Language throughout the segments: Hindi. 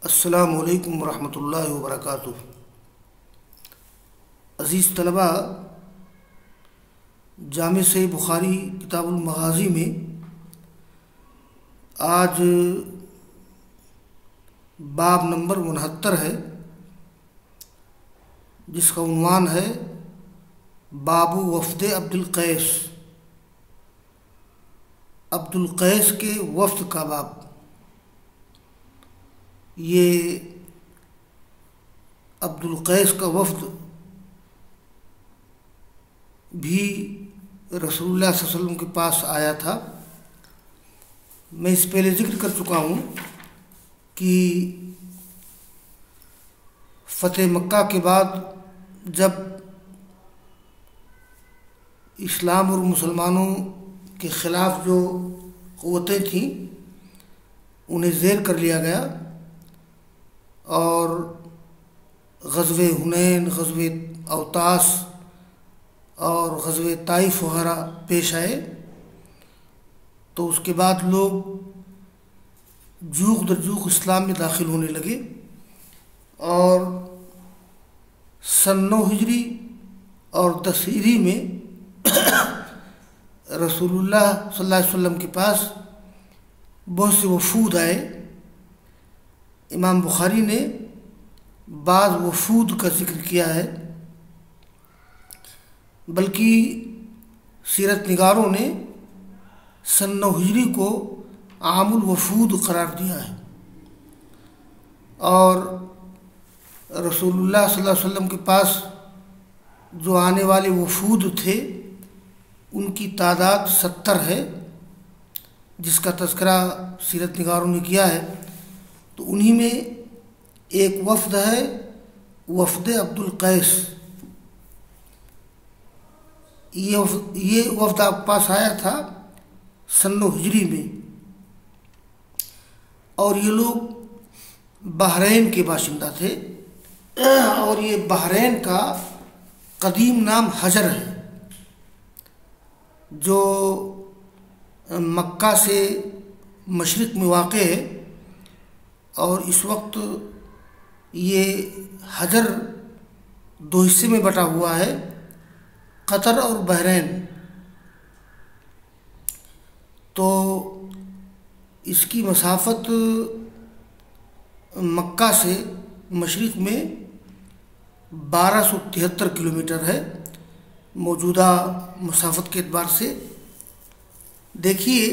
अस्सलामु अलैकुम वरहमतुल्लाहि वबरकातुह। अज़ीज़ तलबा, जामे सही बुखारी किताबुल मगाज़ी में आज बाब नंबर 69 है, जिसका उन्वान है बाबू वफ़्द अब्दुल कैस। अब्दुल कैस के वफ़्द का बाब। ये अब्दुल कैस का वफ़्द भी रसूलुल्लाह सल्लल्लाहु अलैहि वसल्लम के पास आया था। मैं इस पहले ज़िक्र कर चुका हूँ कि फ़तेह मक्का के बाद जब इस्लाम और मुसलमानों के ख़िलाफ़ जो क़ुव्वतें थीं उन्हें ज़ेर कर लिया गया और ग़ज़वे हुनैन, ग़ज़वे औतास और ग़ज़वे ताइफ़ वगैरह पेश आए, तो उसके बाद लोग जूग दर जूग इस्लाम में दाखिल होने लगे और सन 9 हिजरी और 10 हिजरी में रसूलुल्लाह सल्लल्लाहु अलैहि वसल्लम के पास बहुत से वफ़ूद आए। इमाम बुखारी ने बाज़ वफ़ूद का ज़िक्र किया है, बल्कि सीरत निगारों ने सन 9 हिजरी को आमुल वफ़ूद करार दिया है और रसूलुल्लाह सल्लल्लाहु अलैहि वसल्लम के पास जो आने वाले वफ़ूद थे उनकी तादाद 70 है, जिसका तज़किरा सीरत निगारों ने किया है। तो उन्हीं में एक वफ़द है, वफ़द अब्दुल कैस। ये वफ़द आपके पास आया था सन 9 हिजरी में और ये लोग बहरैन के बाशिंदा थे और ये बहरैन का कदीम नाम हजर है, जो मक्का से मशरिक़ में वाक़ है। और इस वक्त ये हजर 2 हिस्से में बटा हुआ है, कतर और बहरैन। तो इसकी मसाफ़त मक्का से मशरिक़ में 1273 किलोमीटर है मौजूदा मसाफ़त के एतबार से। देखिए,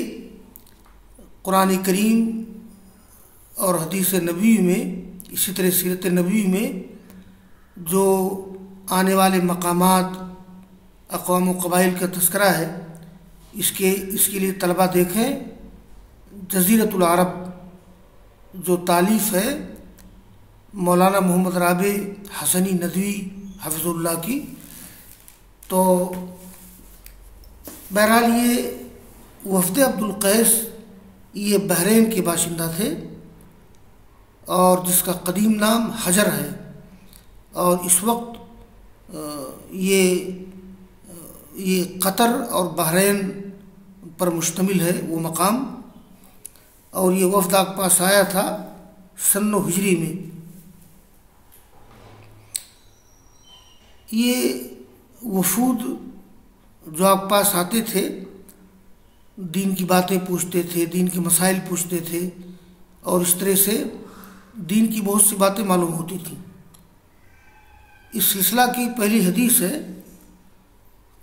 कुरान करीम और हदीस नबवी में, इसी तरह सीरत नबवी में जो आने वाले मकामात, अक़वाम व क़बाइल का तज़किरा है, इसके लिए तलबा देखें जज़ीरतुल अरब, जो तालीफ़ है मौलाना मोहम्मद राबे हसनी नदवी हफ़िज़ुल्लाह की। तो बहरहाल ये वफ़द अब्दुल कैस ये बहरैन के बाशिंदा थे और जिसका कदीम नाम हजर है। और इस वक्त ये कतर और बहरैन पर मुश्तमिल है वो मकाम। और ये वफ़द आपके पास आया था सन 9 हिजरी में। ये वफ़ूद जो आपके पास आते थे, दीन की बातें पूछते थे, दीन के मसाइल पूछते थे और इस तरह से दीन की बहुत सी बातें मालूम होती थी। इस सिलसिला की पहली हदीस है,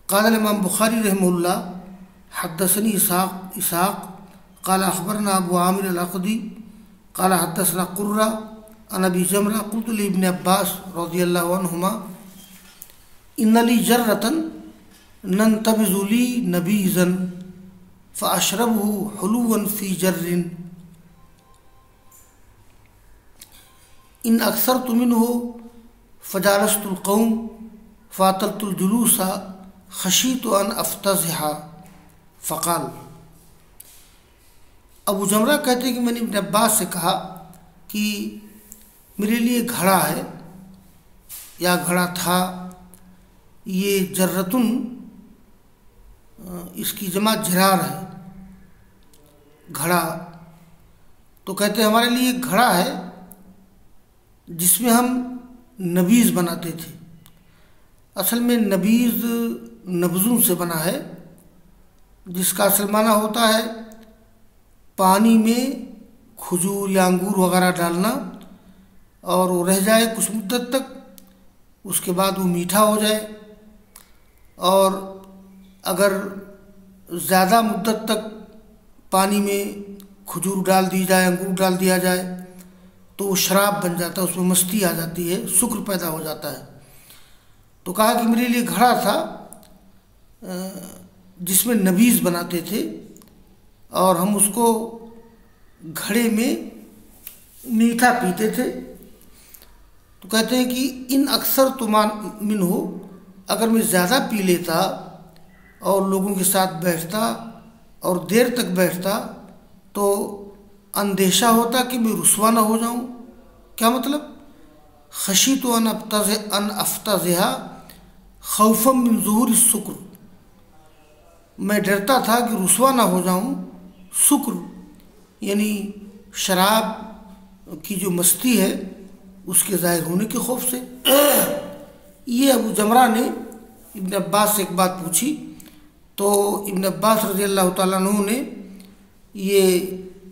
क़ाल इमाम बुखारी रहमहुल्लाह हद्दसनी इसहाक़ क़ाल अख़बरना अबू आमिर अल-अक़दी क़ाल हद्दसना क़ुर्रा अन अबी जमरा क़ुल्तु लि इब्न अब्बास रज़ियल्लाहु अन्हुमा इन्न ली जर्रतन नंतबिज़ु ली नबीज़न फ़अशरबहु हुलुवन फ़ी जर्रिन इन अक्सरतु मिन्हु फ़जालस्तुल क़ौम फ़अतलतुल जुलूसा ख़शीतु अन अफ़्तज़िहा फ़क़ाल। अबू जमरा कहते हैं कि मैंने इब्न अब्बास से कहा कि मेरे लिए घड़ा है या घड़ा था, ये जर्रतुन, इसकी जमा जरार है, घड़ा। तो कहते हैं हमारे लिए घड़ा है जिसमें हम नबीज़ बनाते थे। असल में नबीज़ नब्ज़ों से बना है, जिसका असल माना होता है पानी में खजूर या अंगूर वगैरह डालना और वो रह जाए कुछ मुद्दत तक, उसके बाद वो मीठा हो जाए। और अगर ज़्यादा मुद्दत तक पानी में खजूर डाल दी जाए, अंगूर डाल दिया जाए, तो वो शराब बन जाता है, उसमें मस्ती आ जाती है, शुक्र पैदा हो जाता है। तो कहा कि मेरे लिए घड़ा था जिसमें नबीज़ बनाते थे और हम उसको घड़े में मीठा पीते थे। तो कहते हैं कि इन अक्सर तुमान मिन हो, अगर मैं ज़्यादा पी लेता और लोगों के साथ बैठता और देर तक बैठता तो अंदेशा होता कि मैं रुस्वा ना हो जाऊं। क्या मतलब? खशी तो अन अफ्ताज़हा खौफम मिन ज़ुहूर शुक्र, मैं डरता था कि रुस्वा ना हो जाऊं, शुक्र यानी शराब की जो मस्ती है उसके ज़ाहिर होने के खौफ से। ये अबू जमरा ने इब्न अब्बास से एक बात पूछी, तो इब्न अब्बास रज़ी अल्लाह तआला अन्हु ने ये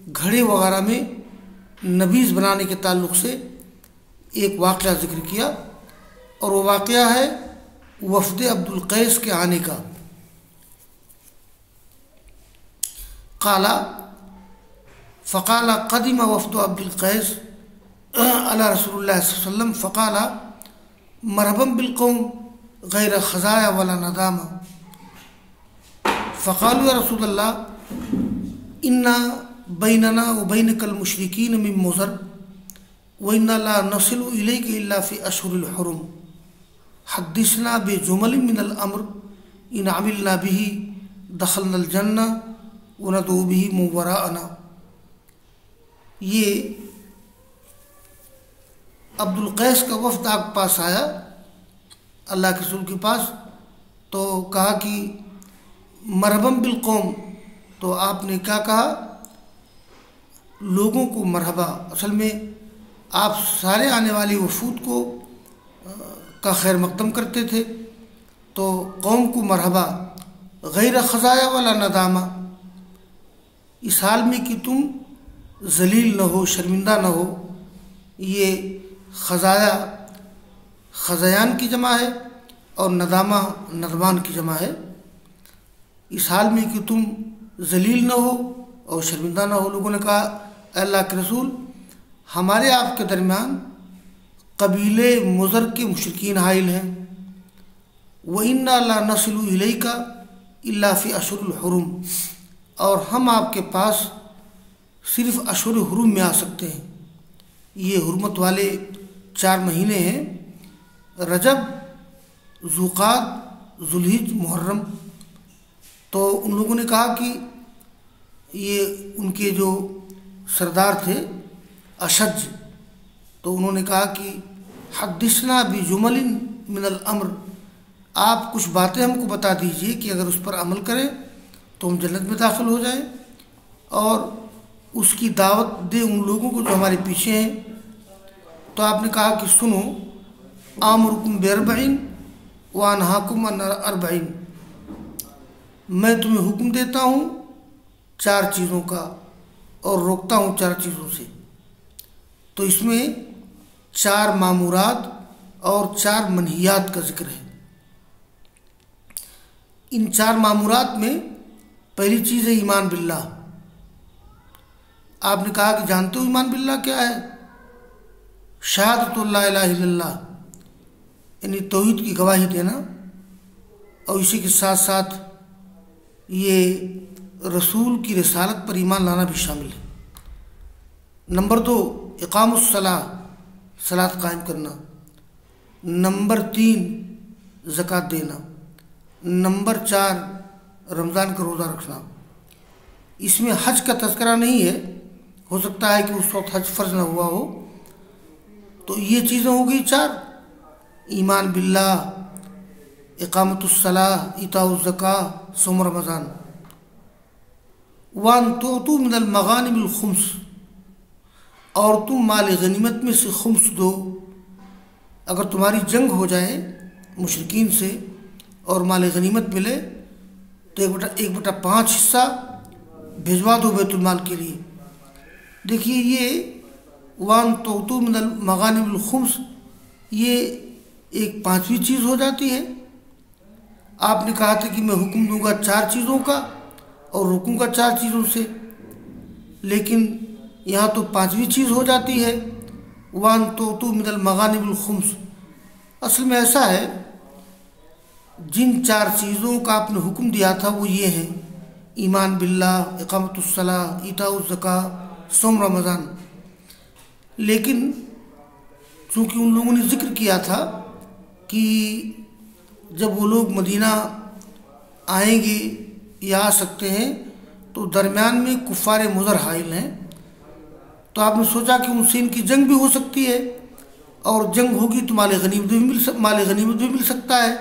घड़े वगैरह में नबीज़ बनाने के ताल्लुक़ से एक वाक़या ज़िक्र किया, और वो वाक़या है वफ़द अब्दुल कैस के आने का। क़ाला फ़क़ाला क़दिम वफ़द अब्दुल कैस अला रसूलुल्लाह सल्लल्लाहु अलैहि वसल्लम फ़क़ाला मरहबन बिल कौम गैर ख़ज़ाया वला नदामा। फ़क़ालू या रसूलल्लाह इन्ना बैनना व बैनकल मुशरिकीन मिन मुज़र व इन्ना ला नसिलु इलैका इल्ला फ़ी अशहुरिल हुरुम हद्दिसना बिजुमलिन मिनल अम्र इन अमिलना बिही दखलनल जन्ना व नदू बिही मिन वराअना। ये अब्दुल कैस का वफ़द आपके पास आया, अल्लाह के रसूल के पास, तो कहा कि मरहबन बिल कौम, तो आपने क्या कहा? लोगों को मरहबा। असल में आप सारे आने वाली वफूद को का खैर मकदम करते थे, तो कौम को मरहबा गैर ख़ज़ाया वाला नदामा, इस हाल में कि तुम जलील न हो, शर्मिंदा न हो। ये ख़ज़ाया ख़ज़यान की जमा है और नदामा नदमान की जमा है। इस हाल में कि तुम जलील न हो और शर्मिंदा न हो। लोगों ने कहा अल्लाह के रसूल, हमारे आपके दरमियान कबीले मुज़र के मुशरिकीन हाइल हैं, व इन्ना ला नसिलु इलैका इल्ला फ़ी अशहुरिल हुरुम, और हम आपके पास सिर्फ अशहुर हुरुम में आ सकते हैं। ये हुर्मत वाले 4 महीने हैं, रजब, ज़ुक़ाद, ज़ुल्हिज, मुहर्रम। तो उन लोगों ने कहा कि ये उनके जो सरदार थे अशज, तो उन्होंने कहा कि हद्दिसना बिजुमलिन मिनल अम्र, आप कुछ बातें हमको बता दीजिए कि अगर उस पर अमल करें तो हम जन्नत में दाखिल हो जाएं, और उसकी दावत दे उन लोगों को जो हमारे पीछे हैं। तो आपने कहा कि सुनो, आमुरुकुम बिअरबईन व अनहाकुम अन अर्बईन, मैं तुम्हें हुक्म देता हूँ 4 चीज़ों का और रोकता हूँ 4 चीज़ों से। तो इसमें 4 मामूरात और 4 मनहियात का जिक्र है। इन 4 मामूरात में पहली चीज़ है ईमान बिल्लाह। आपने कहा कि जानते हो ईमान बिल्लाह क्या है? शहादतु ला इलाहा इल्लल्लाह, यानी तौहीद की गवाही देना, और इसी के साथ साथ ये रसूल की रिसालत पर ईमान लाना भी शामिल है। नंबर 2 इक़ामुस्सलाह, सलात कायम करना। नंबर 3 ज़कात देना। नंबर 4 रमज़ान का रोज़ा रखना। इसमें हज का तज़किरा नहीं है, हो सकता है कि उस वक्त हज फ़र्ज न हुआ हो। तो ये चीज़ें हो गई 4, ईमान बिल्लाह, इक़ामतुस्सलाह, इताउज़्ज़काह, सौम रमज़ान। वान तुअतू मिनल मग़ानिमिल खुम्स, और तुम माल गनीमत में से खुम्स दो। अगर तुम्हारी जंग हो जाए मुशरिकीन से और माल गनीमत मिले तो 1/5 हिस्सा भिजवा दो बैतुल माल के लिए। देखिए ये वान तोतु मिनल मगानिमिल खुम्स, ये एक 5वीं चीज़ हो जाती है। आपने कहा था कि मैं हुक्म दूंगा 4 चीज़ों का और रुकूंगा 4 चीज़ों से, लेकिन यहाँ तो 5वीं चीज़ हो जाती है वान तोतु मिनल मगानिमिल खुम्स। असल में ऐसा है, जिन 4 चीज़ों का आपने हुक्म दिया था वो ये हैं: ईमान बिल्लाह, इकामतुस्सलाह, इताउज़ ज़कात, सौम रमज़ान। लेकिन चूँकि उन लोगों ने जिक्र किया था कि जब वो लोग मदीना आएंगे या आ सकते हैं तो दरमियान में कुफ़ार मुज़र हाइल हैं, तो आपने सोचा कि उनसे इनकी जंग भी हो सकती है और जंग होगी तो माल गनीमत भी मिल सकता है।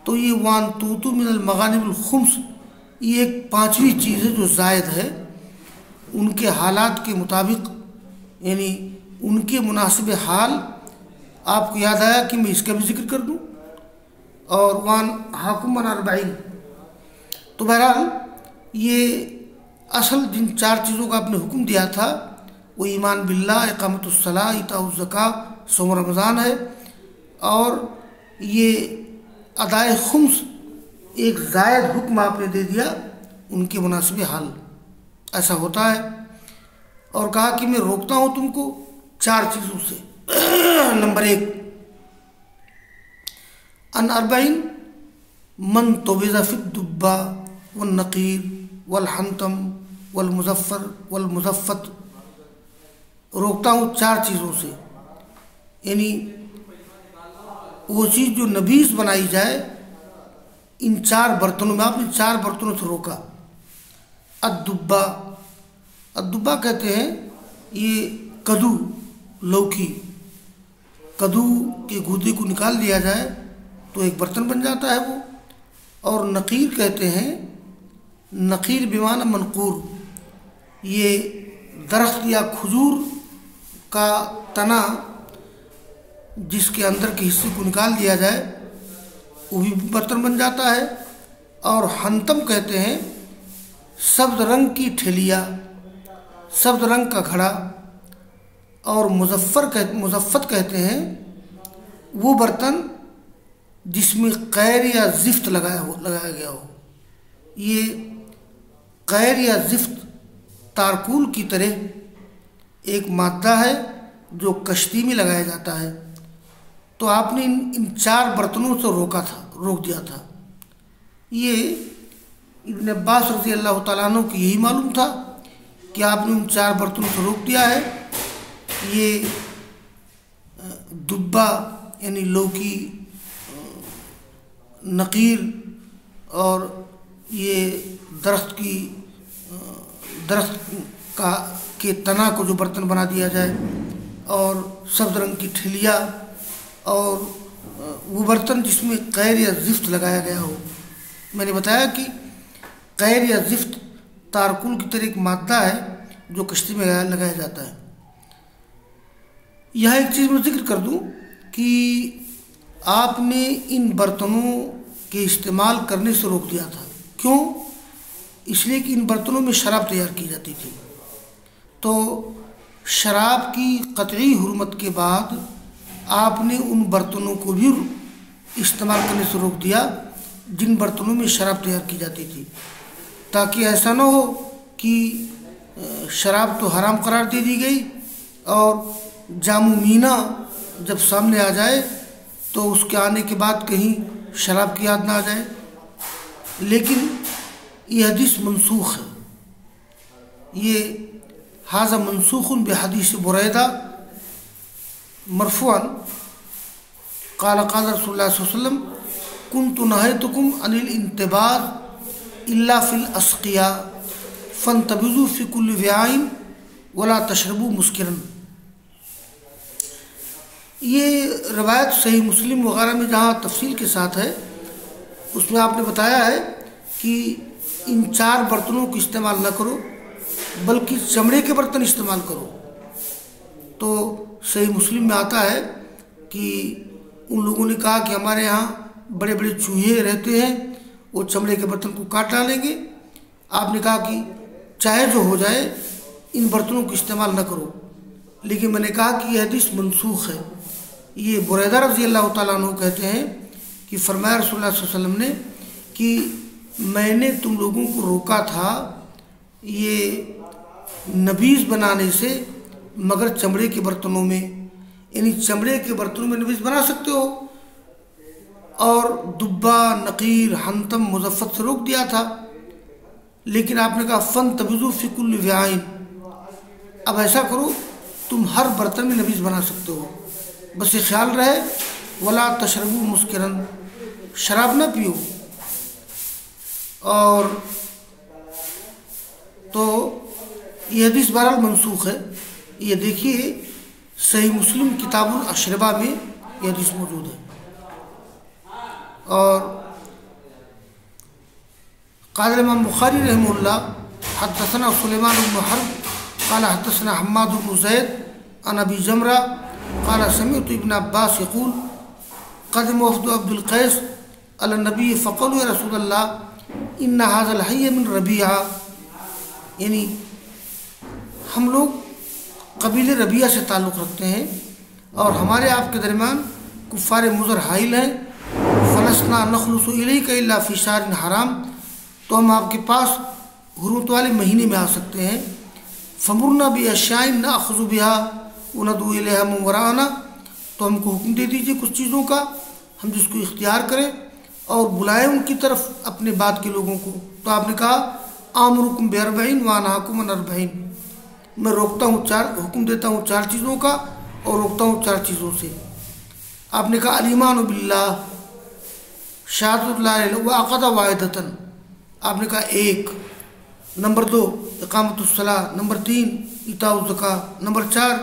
तो ये वान तूतु मिनल मगानिमिल खुम्स, ये एक 5वीं चीज़ है जो ज़ायद है उनके हालात के मुताबिक, यानी उनके मुनासिब हाल। आपको याद आया कि मैं इसका भी जिक्र कर दूं। और वान हाकुमन 40। तो बहरहाल ये असल जिन 4 चीज़ों का आपने हुक्म दिया था वो ईमान बिल्लाह, इकामतुस्सलाह, इताउज़ ज़कात, सौम रमज़ान है। और ये अदाए खुम्स एक ज़ायद हुक्म आपने दे दिया उनके मुनासिब हाल, ऐसा होता है। और कहा कि मैं रोकता हूँ तुमको 4 चीज़ों से। नंबर 1, अन 40 मन तोबिज़ा फिद दुब्बा वल नक़ीर वल हंतम वल मुज़फ़्फ़र वल मुज़फ़्फ़त। रोकता हूँ 4 चीज़ों से, यानी वो चीज़ जो नबीस बनाई जाए इन 4 बर्तनों में। आपने 4 बर्तनों से रोका। अद्दुब्बा, अद्दुब्बा कहते हैं ये कद्दू, लौकी, कद्दू के गूदे को निकाल दिया जाए तो एक बर्तन बन जाता है वो। और नक़ीर कहते हैं, नक़ीर बिमाना मनक़ूर, ये दरख्त या खजूर का तना जिसके अंदर के हिस्से को निकाल दिया जाए वो भी बर्तन बन जाता है। और हंतम कहते हैं सब्ज रंग की ठेलिया, सब्ज रंग का घड़ा। और मुज़फ़्फ़त कहते हैं वो बर्तन जिसमें कैर या ज़िफ्त लगाया गया हो। ये कैर या ज़िफ्त तारकुल की तरह एक मादा है जो कश्ती में लगाया जाता है। तो आपने इन 4 बर्तनों से रोक दिया था। ये इब्न अब्बास रज़ी अल्लाह तआला अन्हु को यही मालूम था कि आपने उन 4 बर्तनों से रोक दिया है। ये दुब्बा यानी लौकी, नक़ीर और ये दरख्त के तना को जो बर्तन बना दिया जाए, और सब्ज़ रंग की ठिलिया, और वो बर्तन जिसमें कैर या ज़िफ्त लगाया गया हो। मैंने बताया कि कैर या ज़िफ्त तारकुल की तरह एक मादा है जो कश्ती में लगाया जाता है। यह एक चीज़ मैं जिक्र कर दूं कि आपने इन बर्तनों के इस्तेमाल करने से रोक दिया था। क्यों? इसलिए कि इन बर्तनों में शराब तैयार की जाती थी। तो शराब की क़तई हुर्मत के बाद आपने उन बर्तनों को भी इस्तेमाल करने से रोक दिया जिन बर्तनों में शराब तैयार की जाती थी, ताकि ऐसा ना हो कि शराब तो हराम करार दे दी गई और जामु मीना जब सामने आ जाए तो उसके आने के बाद कहीं शराब की याद ना आ जाए। लेकिन ये हदीस मनसूख है। ये हाज़ा मनसूखुन बिहदीस बुरैदा मरफ़ूअन क़ाल क़ाल रसूलुल्लाह सल्लल्लाहु अलैहि वसल्लम कुन्तु नहैतुकुम अनिल इंतिबाज़ इल्ला फ़िल अस्क़िया फ़ंतबिज़ू फ़ी कुल्लि विआइन वला तशरबू मुस्किरन। ये रवायत सही मुस्लिम वगैरह में जहाँ तफसील के साथ है उसमें आपने बताया है कि इन 4 बर्तनों को इस्तेमाल न करो बल्कि चमड़े के बर्तन इस्तेमाल करो। तो सही मुस्लिम में आता है कि उन लोगों ने कहा कि हमारे यहाँ बड़े बड़े चूहे रहते हैं, वो चमड़े के बर्तन को काट डालेंगे। आपने कहा कि चाहे जो हो जाए इन बर्तनों को इस्तेमाल न करो। लेकिन मैंने कहा कि यह हदीस मनसूख है। ये बुरैदा रज़ी अल्लाह तआला अन्हु कहते हैं कि फरमाया रसूलुल्लाह सल्लल्लाहु अलैहि वसल्लम ने कि मैंने तुम लोगों को रोका था ये नबीज़ बनाने से, मगर चमड़े के बर्तनों में, यानी चमड़े के बर्तनों में नबीज़ बना सकते हो, और दुब्बा, नकीर, हंतम, मुज़फ़्फ़त से रोक दिया था। लेकिन आपने कहा फ़न तबिज़ु फ़ी कुल्लि व्याइन, अब ऐसा करो तुम हर बर्तन में नबीज़ बना सकते हो, बस ये ख्याल रहे वला तशरबू मुस्किरन, शराब ना पियो। और तो ये हदीस बहरहाल मनसूख है। ये देखिए सही मुस्लिम किताबुल अशरबा में ये हदीस मौजूद है। और क़ाल इमाम बुखारी रहमहुल्लाह हद्दसना सुलेमान इब्न हर्ब क़ाल हद्दसना हम्माद इब्न ज़ैद अन अबी जमरा क़ाल समिअतु इब्न अब्बास यक़ूल क़दम वफ़्द अब्दुल क़ैस अला नबी फ़क़ालू या रसूलल्लाह इन्ना हाज़ल हय्य मिन रबिया, यानी हम लोग कबीले रबिया से ताल्लुक़ रखते हैं और हमारे आपके दरमियान कुफ़ार मुज़र हाइल हैं। फ़लस्ना नख़लुसु इलैका इल्ला फ़ी शहरिन हराम, तो हम आपके पास हुर्मत वाले महीने में आ सकते हैं। फ़मुरना बिअश्याइन नअख़ुज़ु बिहा व नदउ इलैहा मन वराअना, तो हमको हुक्म दे दीजिए कुछ चीज़ों का, हम जिसको इख्तियार करें और बुलाएं उनकी तरफ अपने बाद के लोगों को। तो आपने कहा आमुरुकुम बिअरबईन व अनहाकुम अन अर्बईन, मैं रोकता हूँ हुक्म देता हूँ 4 चीज़ों का और रोकता हूँ 4 चीज़ों से। आपने कहा अल-ईमानु बिल्लाह शहादतु ला इलाहा इल्लल्लाह व अक़दा वाहिदतन, आपने कहा 1, नंबर 2 इक़ामतुस सलाह, नंबर 3 इताउज़ ज़कात, नंबर 4,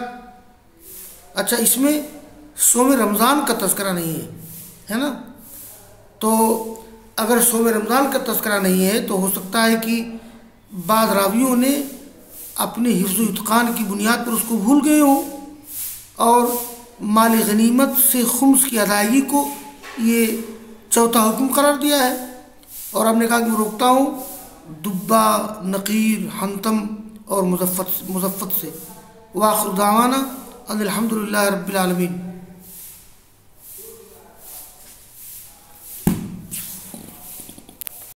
अच्छा इसमें सोम रमज़ान का तज़किरा नहीं है ना। तो अगर सोम रमज़ान का तज़किरा नहीं है तो हो सकता है कि बाद रावियों ने अपने हिफ्ज़ इत्क़ान की बुनियाद पर उसको भूल गए हों और माल गनीमत से खुम्स की अदायगी को ये चौथा हुक्म करार दिया है। और हमने कहा कि मैं रोकता हूँ दुब्बा, नकीर, हंतम और मुज़फ़्फ़त से। व आखिर दावाना अनिल हम्दुलिल्लाहि रब्बिल आलमीन।